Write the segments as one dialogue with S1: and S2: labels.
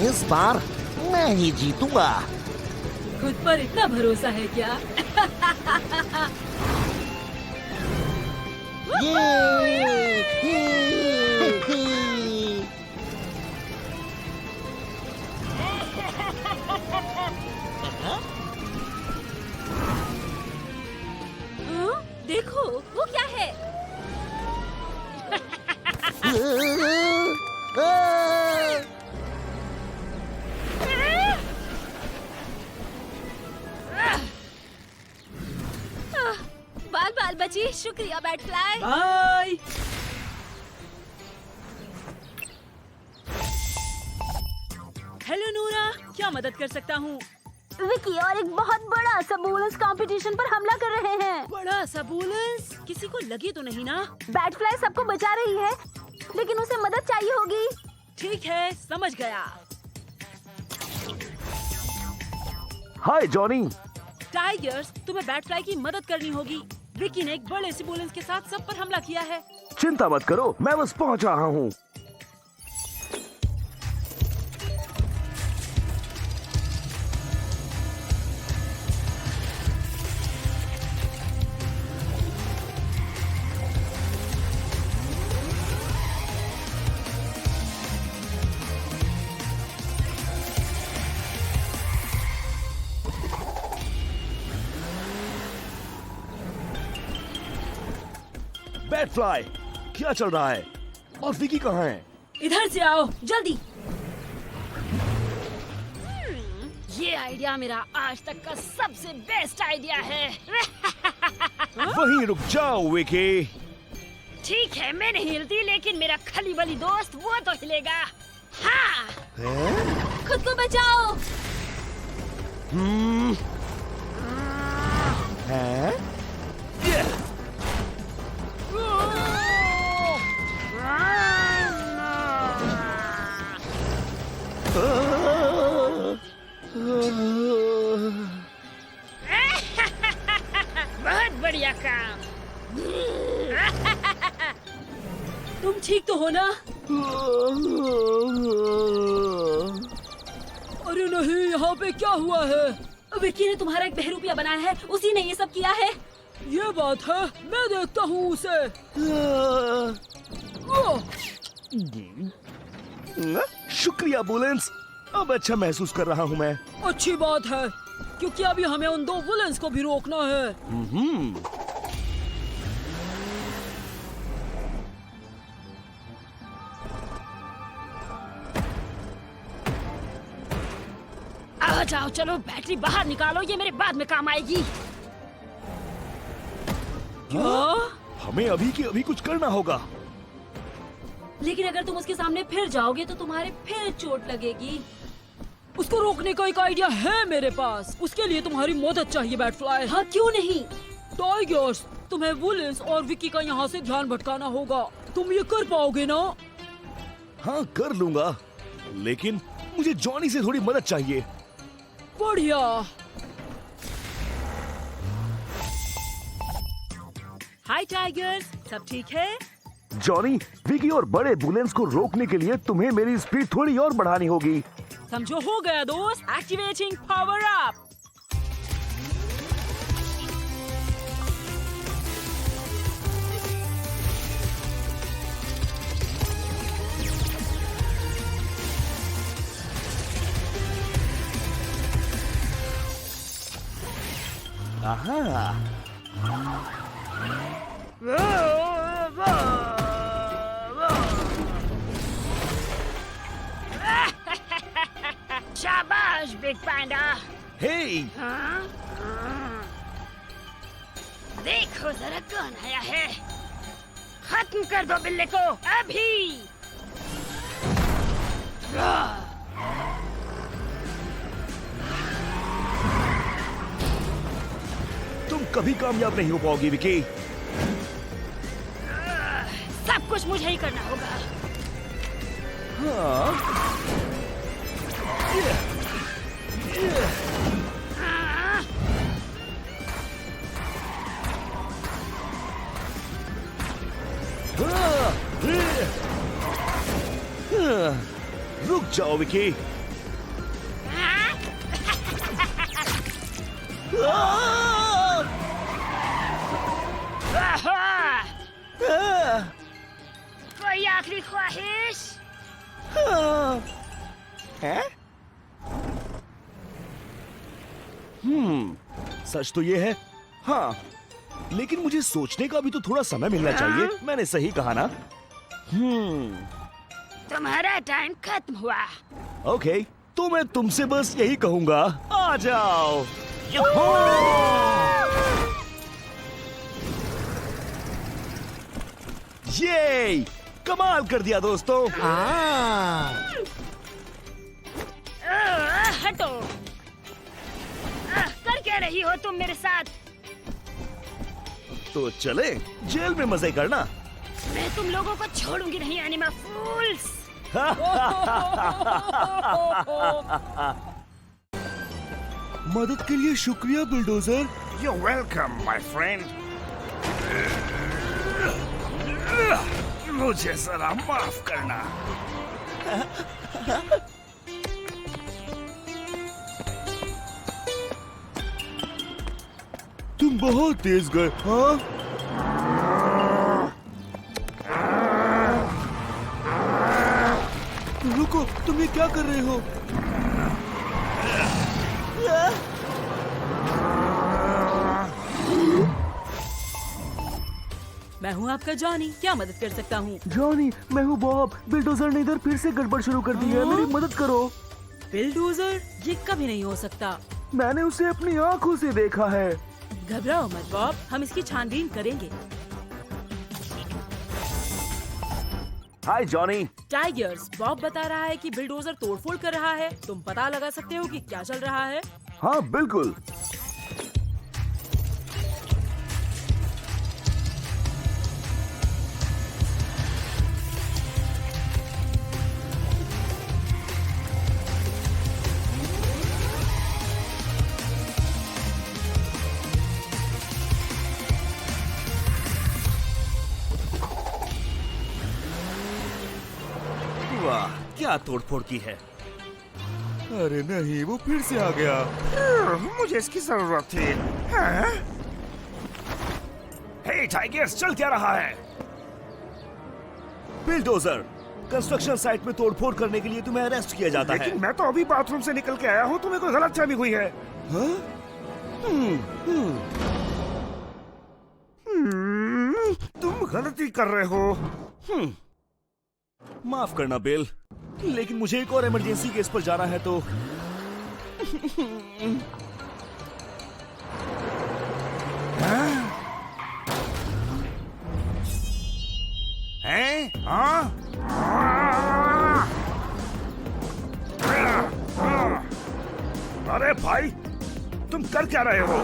S1: इस बार मैं ही जीतूंगा।
S2: खुद पर इतना भरोसा है क्या? देखो वो क्या है? बाल बाल बची, शुक्रिया बैटफ्लाई।
S3: बाय। हेलो नूरा, क्या मदद कर सकता हूँ?
S2: विकी और एक बहुत बड़ा सा बोलस कंपटीशन पर हमला कर रहे हैं।
S3: बड़ा सा बोलस? किसी को लगी तो नहीं ना?
S2: बैटफ्लाई सबको बचा रही है, लेकिन उसे मदद चाहिए होगी।
S3: ठीक है, समझ गया।
S4: हाय जॉनी।
S3: टाइगर्स, तुम्हें बैटफ्लाई की मदद करनी होगी। विकी ने एक बड़े से बोलस के साथ सब पर हमला किया है।
S4: चिंता मत करो, मैं बस पहुंच रहा हूँ। बैटफ्लाई, क्या चल रहा है? और विकी कहाँ है?
S3: इधर से आओ, जल्दी। ये आइडिया मेरा आज तक का सबसे बेस्ट आइडिया है।
S4: वहीं रुक जाओ विकी।
S3: ठीक है, मैं नहीं हिलती, लेकिन मेरा खली बली दोस्त वो तो हिलेगा। हाँ।
S2: खुद को बचाओ।
S4: हैं?
S3: बहुत बढ़िया काम। तुम ठीक तो हो ना? अरे नहीं, यहाँ पे क्या हुआ है? विक्की ने तुम्हारा एक बहरूपिया बनाया है, उसी ने ये सब किया है। ये बात है, मैं देखता हूँ उसे।
S4: शुक्रिया बुलेंस, अब अच्छा महसूस कर रहा हूँ मैं।
S3: अच्छी बात है, क्योंकि अभी हमें उन दो विलेंस को भी रोकना है। आ जाओ, चलो बैटरी बाहर निकालो, ये मेरे बाद में काम आएगी। क्या?
S4: हमें अभी के अभी कुछ करना होगा।
S2: लेकिन अगर तुम उसके सामने फिर जाओगे तो तुम्हारे फिर चोट लगेगी।
S3: उसको रोकने का एक आइडिया है मेरे पास। उसके लिए तुम्हारी मदद चाहिए बैटफ्लाई।
S2: हाँ, क्यों नहीं?
S3: टाइगर्स, तुम्हें वुलेंस और विक्की का यहाँ से ध्यान भटकाना होगा। तुम ये कर पाओगे ना?
S4: हाँ कर लूंगा, लेकिन मुझे जॉनी से थोड़ी मदद चाहिए।
S3: बढ़िया। हाय टाइगर्स, सब ठीक है?
S4: जॉनी, विकी और बड़े बुलेंस को रोकने के लिए तुम्हें मेरी स्पीड थोड़ी और बढ़ानी होगी।
S3: समझो, हो गया दोस्त। Activating power up. शाबाश बिग पैंडा।
S4: हे,
S3: देखो जरा कौन आया है। खत्म कर दो बिल्ले को अभी।
S4: तुम कभी कामयाब नहीं हो पाओगी विकी।
S3: सब कुछ मुझे ही करना होगा।
S4: रुक जाओ विकी,
S2: कोई आखिरी ख्वाहिश?
S4: है? सच तो ये है। हाँ, लेकिन मुझे सोचने का भी तो थोड़ा समय मिलना चाहिए। मैंने सही कहा ना?
S2: तुम्हारा टाइम खत्म हुआ।
S4: ओके, तो मैं तुमसे बस यही कहूंगा, आ जाओ। ये कमाल कर दिया दोस्तों।
S2: हटो। कर क्या रही हो तुम मेरे साथ?
S4: तो चले जेल में मजे करना।
S2: मैं तुम लोगों को छोड़ूंगी नहीं, एनिमा फूल्स।
S4: मदद के लिए शुक्रिया bulldozer.
S1: You're welcome, my friend. मुझे जरा माफ करना।
S4: तुम बहुत तेज गए। हाँ? रुको, तुम ये क्या कर रहे हो?
S3: मैं हूँ आपका जॉनी, क्या मदद कर सकता हूँ?
S4: जॉनी, मैं हूँ बॉब। बिल्डोजर ने इधर फिर से गड़बड़ शुरू कर दी है। मेरी मदद करो।
S3: बिल्डोजर? ये कभी नहीं हो सकता।
S4: मैंने उसे अपनी आंखों से देखा है।
S3: घबराओ मत बॉब, हम इसकी छानबीन करेंगे।
S4: हाय जॉनी।
S3: टाइगर्स, बॉब बता रहा है कि बिल्डोजर तोड़फोड़ कर रहा है। तुम पता लगा सकते हो कि क्या चल रहा है?
S4: हाँ बिल्कुल।
S1: वाह, क्या तोड़फोड़ की है।
S4: अरे नहीं, वो फिर से आ गया।
S1: मुझे इसकी जरूरत थी। हे टाइगर्स, चल क्या रहा है?
S4: बिल्डोजर, कंस्ट्रक्शन साइट में तोड़फोड़ करने के लिए तुम्हें अरेस्ट किया जाता है।
S1: लेकिन मैं तो अभी बाथरूम से निकल के आया हूँ। तुम्हें कोई गलतफहमी हुई है?
S4: हाँ?
S1: तुम गलती कर रहे हो।
S4: माफ करना बिल, लेकिन मुझे एक और इमरजेंसी केस पर जाना है तो।
S1: हैं? हाँ? अरे भाई, तुम कर क्या रहे हो?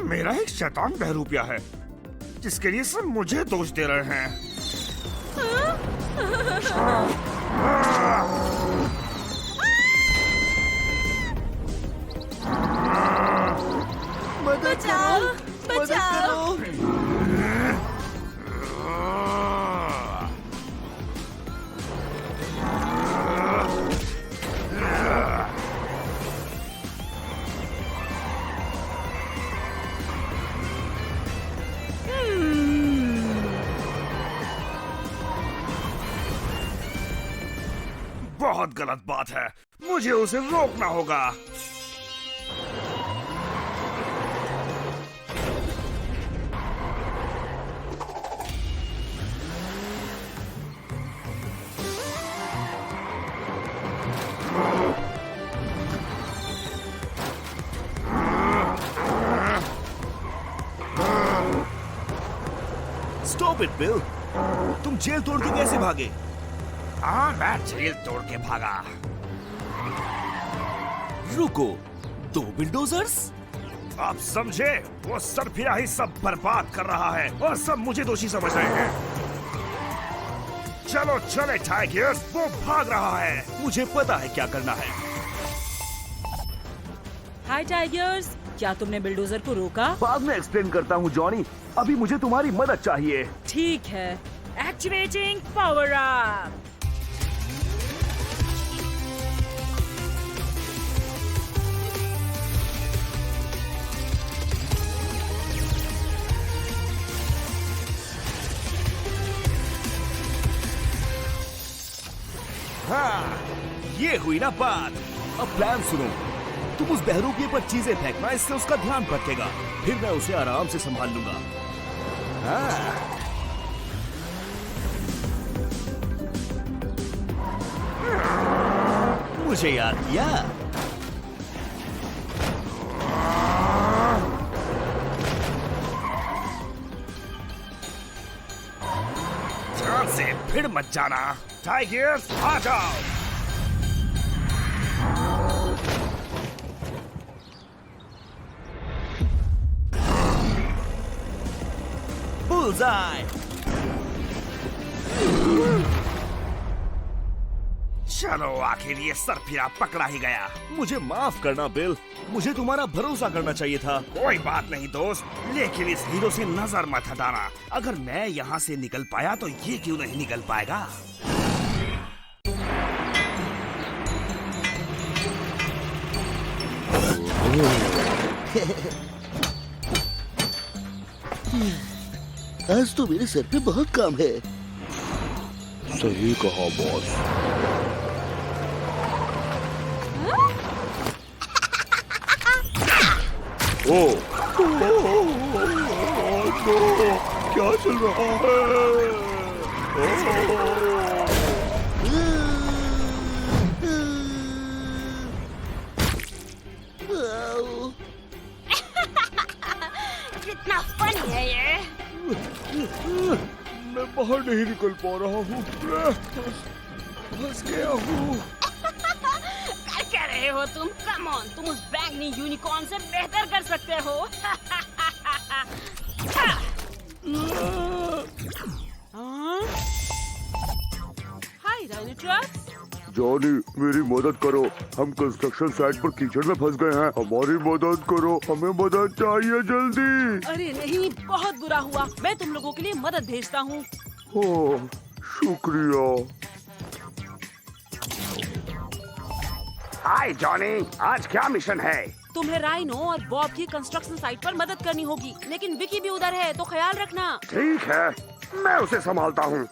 S1: मेरा एक शैतान बहरूपिया है जिसके लिए सब मुझे दोष दे रहे हैं।
S3: बचाओ, बचाओ।
S1: बहुत गलत बात है, मुझे उसे रोकना होगा।
S4: स्टॉप इट बिल, तुम जेल तोड़ के कैसे भागे?
S1: हाँ, मैं जेल तोड़ के भागा।
S4: रुको, दो बिल्डोजर्स?
S1: आप समझे? वो सरफिरा ही सब बर्बाद कर रहा है और सब मुझे दोषी समझ रहे हैं। चलो चले टाइगर्स, वो भाग रहा है।
S4: मुझे पता है क्या करना है।
S3: हाय टाइगर्स, क्या तुमने बिल्डोजर को रोका?
S4: बाद में एक्सप्लेन करता हूँ जॉनी, अभी मुझे तुम्हारी मदद चाहिए।
S3: ठीक है, एक्टिवेटिंग पावर अप।
S4: हाँ, ये हुई ना बात। अब प्लान सुनो, तुम उस बहरूपिये पर चीजें फेंकना, इससे उसका ध्यान भटकेगा। फिर मैं उसे आराम से संभाल लूंगा। हाँ। मुझे याद किया।
S1: ध्यान से फिर मत जाना। टाइगर्स आ जाओ।
S4: बुलजाई।
S1: चलो आखिर ये सरफिरा पकड़ा ही गया।
S4: मुझे माफ करना बिल, मुझे तुम्हारा भरोसा करना चाहिए था।
S1: कोई बात नहीं दोस्त, लेकिन इस हीरो से नजर मत हटाना। अगर मैं यहाँ से निकल पाया तो ये क्यों नहीं निकल पाएगा।
S5: आज तो मेरे सर पे बहुत काम है।
S6: सही कहा बॉस। ओ, क्या चल रहा है?
S2: कितना फनी है ये।
S6: मैं बाहर नहीं निकल पा रहा हूँ। फंस गया हूँ।
S2: कर क्या रहे हो तुम? कम ऑन, तुम उस बैंगनी यूनिकॉर्न से बेहतर कर सकते हो। हाय डायनाट्रॉक्स।
S6: जॉनी, मेरी मदद करो। हम कंस्ट्रक्शन साइट पर कीचड़ में फंस गए हैं। हमारी मदद करो, हमें मदद चाहिए जल्दी।
S3: अरे नहीं, बहुत बुरा हुआ। मैं तुम लोगों के लिए मदद भेजता हूँ।
S6: ओह, शुक्रिया।
S1: हाय जॉनी, आज क्या मिशन है?
S3: तुम्हें राइनो और बॉब की कंस्ट्रक्शन साइट पर मदद करनी होगी, लेकिन विकी भी उधर है, तो ख्याल रखना।
S1: ठीक है, मैं उसे संभालता हूँ।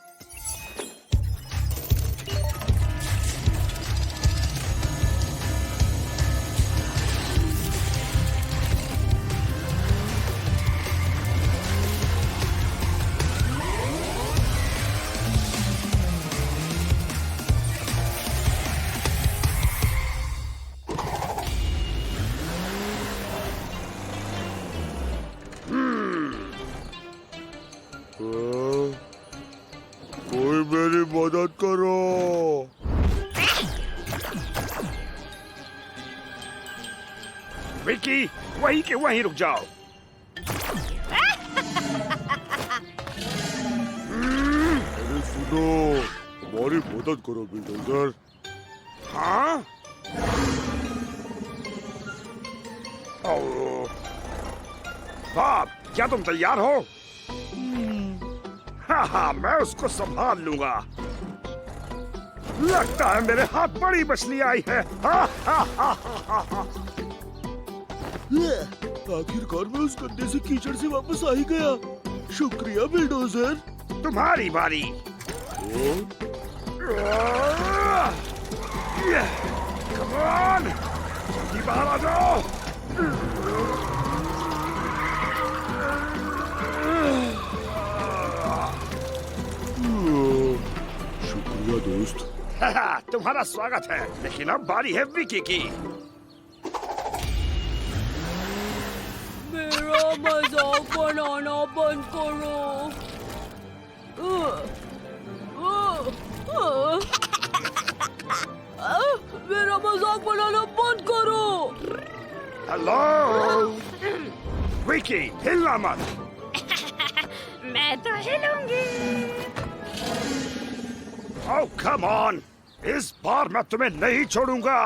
S6: कोई मेरी मदद करो।
S1: विकी, वहीं के वहीं रुक जाओ।
S6: अरे सुनो, हमारी मदद करो बिल्डर।
S1: हाँ? ओह, बॉब, क्या तुम तैयार हो? हाँ, मैं उसको संभाल लूंगा। लगता है मेरे हाथ बड़ी मछली आई है।
S6: आखिरकार मैं उस गड्ढे से कीचड़ से वापस आ ही गया। शुक्रिया बिल्डोजर।
S1: तुम्हारी बारी। Come on, जल्दी बाहर आ जाओ।
S6: शुक्रिया दोस्त।
S1: तुम्हारा स्वागत है, लेकिन अब बारी है विकी की।
S3: मेरा मजाक बनाना बंद करो। मेरा मजाक बनाना बंद करो।
S1: हेलो विकी, हिलना मत।
S2: मैं तो हिलूंगी।
S1: ओह कम ऑन, इस बार मैं तुम्हें नहीं छोड़ूंगा।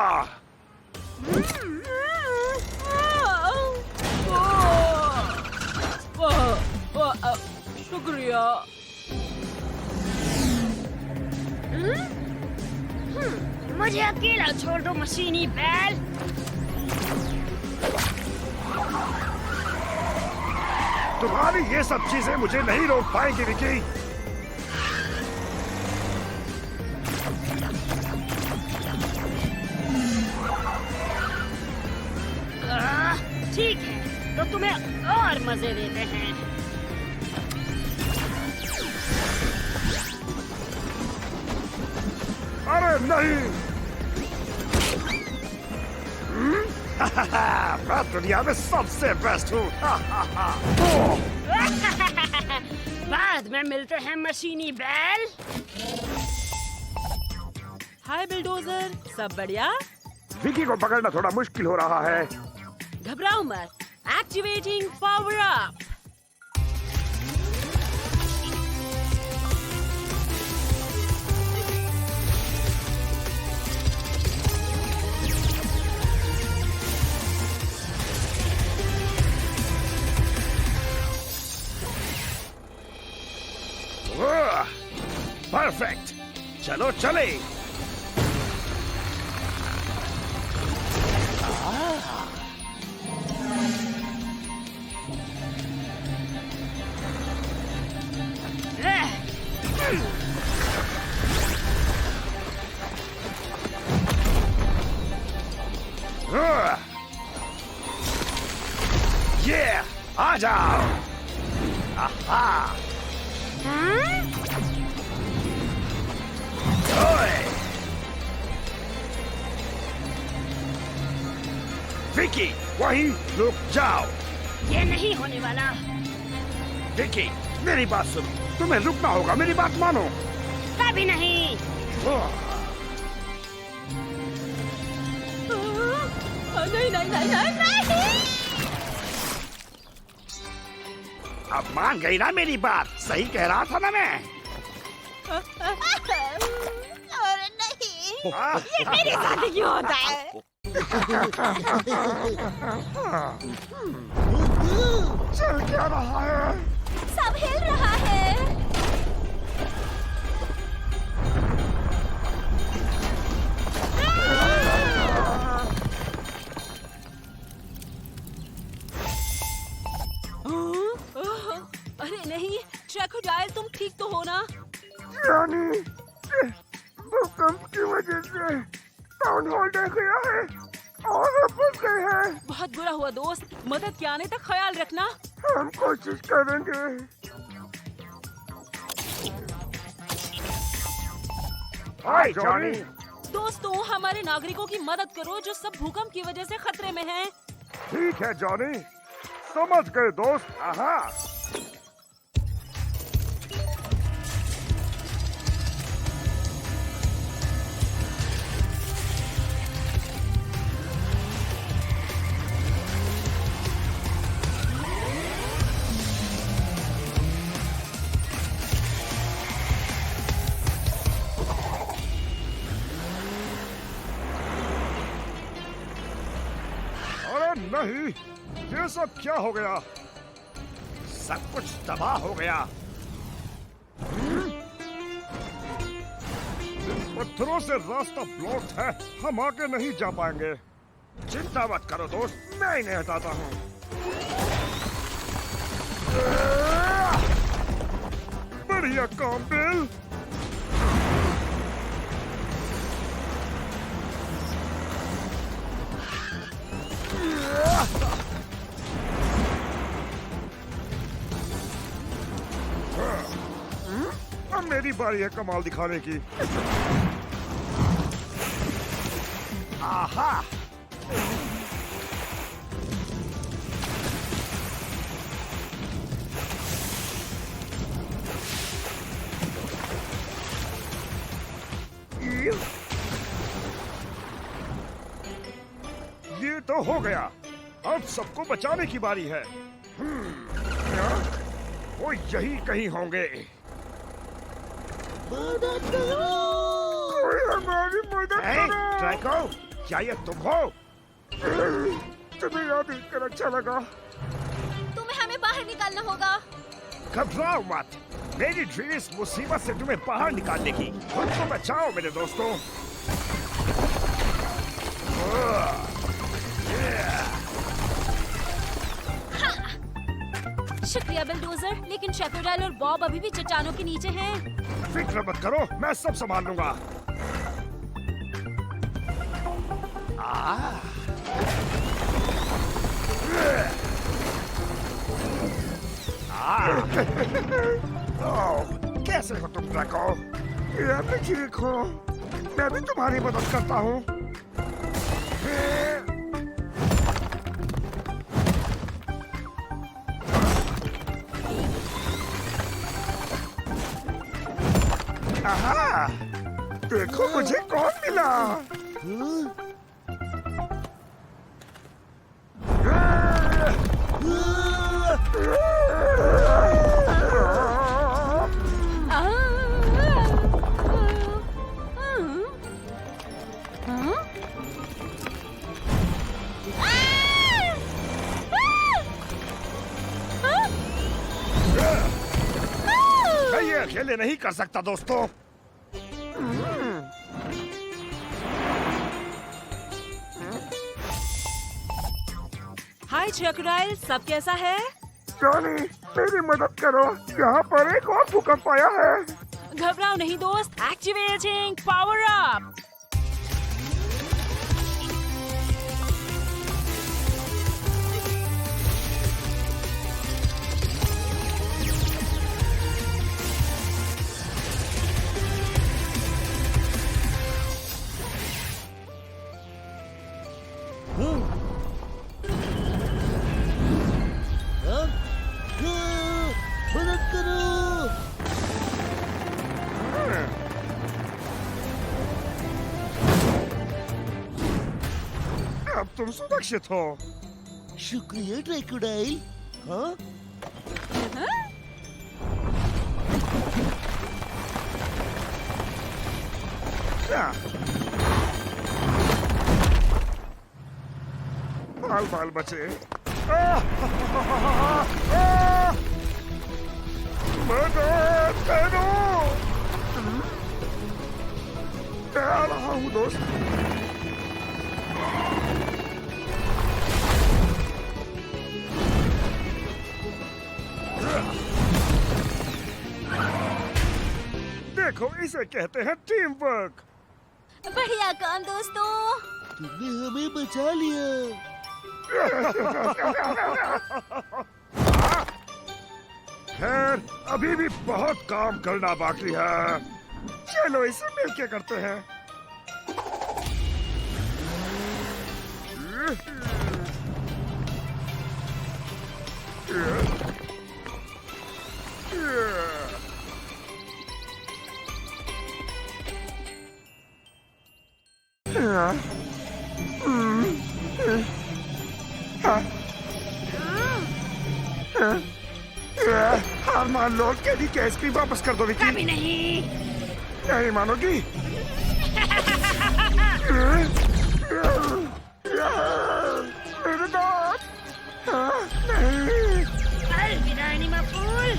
S3: शुक्रिया।
S2: मुझे अकेला छोड़ दो मशीनी बैल।
S1: तुम्हारी ये सब चीजें मुझे नहीं रोक पाएंगी विकी।
S2: ठीक है, तो तुम्हें और मजे देते हैं।
S6: अरे नहीं। मैं दुनिया में सबसे बेस्ट हूँ।
S2: बाद में मिलते हैं मशीनी बैल।
S3: हाय बिल्डोजर, सब बढ़िया?
S6: विकी को पकड़ना थोड़ा मुश्किल हो रहा है।
S3: घबराओ मत, एक्टिवेटिंग पावर अप।
S1: परफेक्ट, चलो चले।
S6: ये आ जाओ। आहा। ओए। विकी, वहीं रुक जाओ।
S2: ये नहीं होने वाला।
S6: विकी, मेरी बात सुनो, तुम्हें रुकना होगा, मेरी बात मानो।
S2: कभी नहीं।
S3: नहीं नहीं नहीं नहीं।
S6: अब मान गई ना मेरी बात? सही कह रहा था ना मैं?
S3: अरे नहीं,
S6: ये
S3: मेरे साथ क्यों होता है?
S6: चल क्या रहा है?
S3: सब हिल रहा है। अरे नहीं, ट्रैकोडाइल, तुम ठीक तो हो ना?
S6: यानी भूकंप की वजह से टाउन हॉल ढह गया है और हम फंस गए हैं।
S3: बहुत बुरा हुआ दोस्त, मदद के आने तक ख्याल रखना।
S6: हम कोशिश करेंगे। हाय जॉनी।
S3: दोस्तों, हमारे नागरिकों की मदद करो जो सब भूकंप की वजह से खतरे में हैं।
S6: ठीक है जॉनी, समझ गए दोस्त। आहा। नहीं, ये सब क्या हो गया? सब कुछ तबाह हो गया। इन पत्थरों से रास्ता ब्लॉक है, हम आगे नहीं जा पाएंगे। चिंता मत करो दोस्त, मैं इन्हें हटाता हूँ। बढ़िया काम बिल। अब मेरी बारी है कमाल दिखाने की। आहा। ये तो हो गया, अब सबको बचाने की बारी है। वो यही कहीं होंगे।
S5: मदद करो!
S6: कोई हमारी मदद करो! ट्रैको, क्या ये तुम हो? तुम्हें याद कर अच्छा लगा।
S3: तुम्हें हमें बाहर निकालना होगा।
S6: घबराओ मत, मेरी ड्रीम इस मुसीबत से तुम्हें बाहर निकालने की। खुद को बचाओ मेरे दोस्तों।
S3: शुक्रिया बिल्डोजर, लेकिन ट्रैकोडाइल और बॉब अभी भी चट्टानों के नीचे हैं।
S6: फिक्र मत करो, मैं सब संभाल लूंगा। कैसे हो तुम ड्रैको? ये भी ठीक हो, मैं भी तुम्हारी मदद करता हूँ। आहा, देखो मुझे कौन मिला। मैं ये अकेले नहीं कर सकता दोस्तों।
S3: हाय क्रोकोडाइल, सब कैसा है?
S6: जॉनी, मेरी मदद करो, यहाँ पर एक और भूकंप आया है।
S3: घबराओ नहीं दोस्त, एक्टिवेटिंग पावर अप।
S5: मदद करो।
S6: अब तुम सुरक्षित हो।
S5: शुक्रिया क्रोकोडाइल। हाँ,
S6: बाल बाल बचे। मदद करो। मैं आ रहा हूँ दोस्त। देखो, इसे कहते हैं टीम वर्क।
S2: बढ़िया काम दोस्तों।
S5: तुमने हमें बचा लिया।
S6: खैर, अभी भी बहुत काम करना बाकी है। चलो इसे मिलके करते हैं। हार मान लो, कैदी के एसपी वापस कर दो विकी।
S2: कभी नहीं।
S6: नहीं मानोगी? मेरे दांत। नहीं।
S2: अलविदा एनिमा फूल।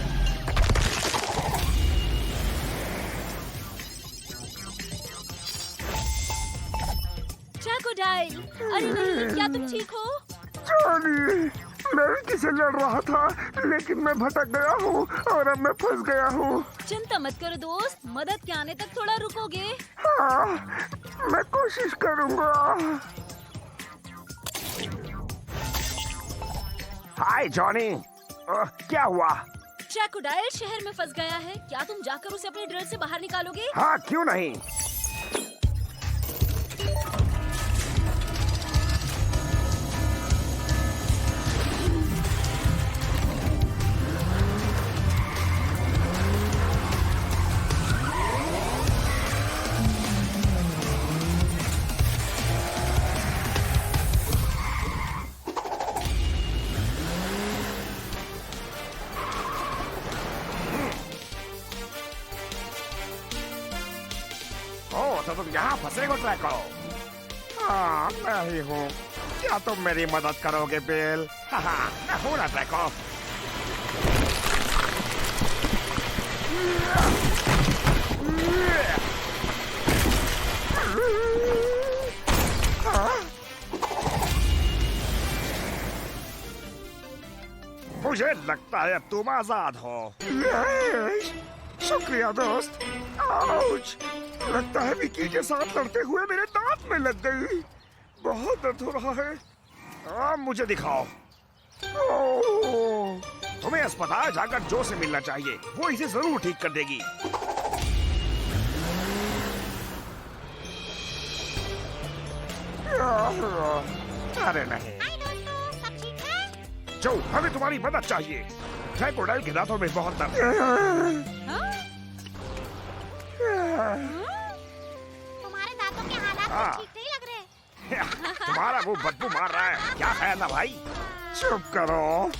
S2: क्रोकोडाइल, अरे नहीं, क्या तुम ठीक हो?
S6: जॉनी, मैं किसे लड़ रहा था, लेकिन मैं भटक गया हूँ और अब मैं फंस गया हूँ।
S2: चिंता मत करो दोस्त, मदद के आने तक थोड़ा रुकोगे।
S6: हाँ, मैं कोशिश करूँगा। हाय जॉनी, क्या हुआ?
S2: क्रोकोडाइल शहर में फंस गया है, क्या तुम जाकर उसे अपने ड्रिल से बाहर निकालोगे?
S6: हाँ, क्यों नहीं। तो तुम यहाँ फंसे हो ट्रैको? हाँ, मैं ही हूँ। क्या तुम मेरी मदद करोगे बिल? हाँ, मैं हूँ ना ट्रैको। मुझे लगता है अब तुम आजाद हो। शुक्रिया दोस्त। आउच! लगता है विकी के साथ लड़ते हुए मेरे दांत में लग गई। बहुत दर्द हो रहा है। अब मुझे दिखाओ। ओह,
S1: तुम्हें अस्पताल जाकर जो से मिलना चाहिए, वो इसे जरूर ठीक कर देगी।
S6: अरे नहीं।
S7: हाय दोस्तों, सब ठीक है?
S1: जो हमें तुम्हारी मदद चाहिए। क्रोकोडाइल के दांतों में बहुत दर्द है।
S7: तुम्हारे दांतों के हालात
S1: हाँ।
S7: तो ठीक नहीं लग रहे।
S1: तुम्हारा वो बदबू मार रहा है, क्या है ना भाई?
S6: चुप करो।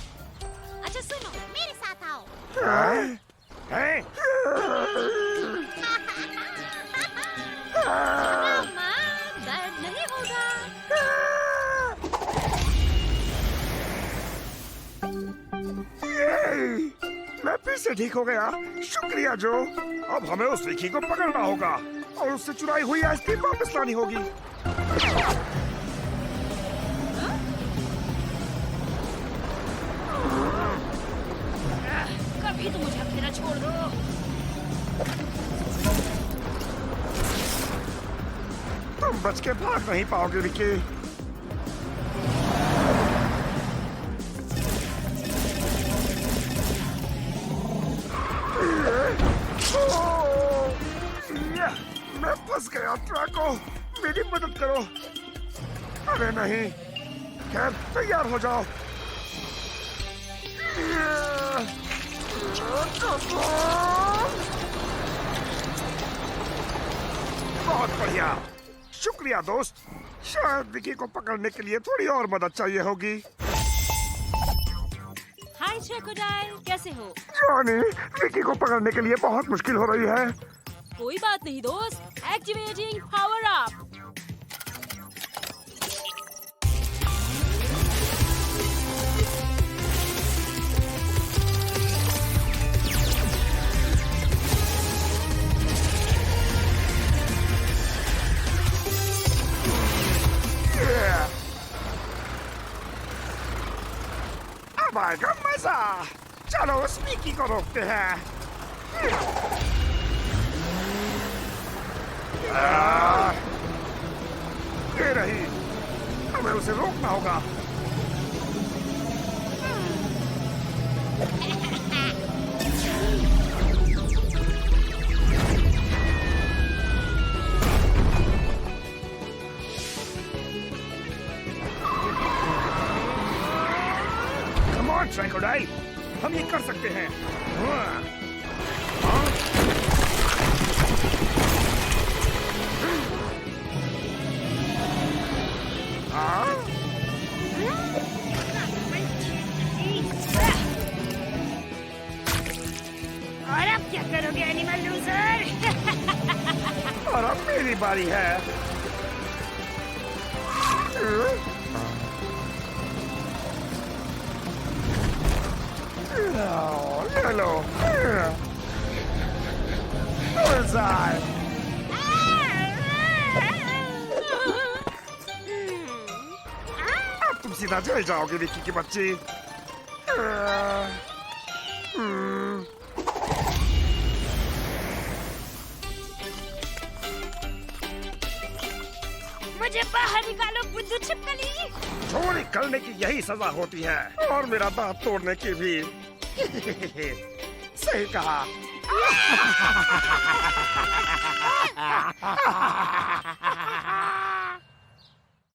S7: अच्छा सुनो, मेरे साथ आओ।
S1: हैं?
S7: अम्मा, दर्द नहीं होगा।
S6: ये, मैं फिर से ठीक हो गया। शुक्रिया जो।
S1: अब हमें उस विकी को पकड़ना होगा
S6: और उससे चुराई हुई आइसक्रीम वापस लानी होगी।
S2: कभी तो मुझे अकेला छोड़ दो।
S6: तुम बच के भाग नहीं पाओगे विकी। मैं फंस गया। ट्रैको, मेरी मदद करो। अरे नहीं। खैर, तैयार हो जाओ।
S1: बहुत बढ़िया, शुक्रिया दोस्त।
S6: शायद विकी को पकड़ने के लिए थोड़ी और मदद चाहिए होगी।
S2: हाय क्रोकोडाइल, कैसे हो?
S6: जॉनी, विकी को पकड़ने के लिए बहुत मुश्किल हो रही है।
S2: कोई बात नहीं दोस्त, एक्टिवेटिंग पावर अप।
S6: अब आएगा मजा। चलो उस विकी को रोकते हैं। ये रही, हमें उसे रोकना होगा।
S1: कम ऑन क्रोकोडाइल, हम ये कर सकते हैं।
S2: और अब क्या करोगे एनिमल लूजर?
S6: और अब मेरी बारी है। ये लो। बुलसआई। अब तुम सीधा जेल जाओगे विकी की बच्ची।
S2: मुझे बाहर निकालो बुद्धू छिपकली।
S1: चोरी करने की यही सजा होती है।
S6: और मेरा दांत तोड़ने की भी। सही कहा।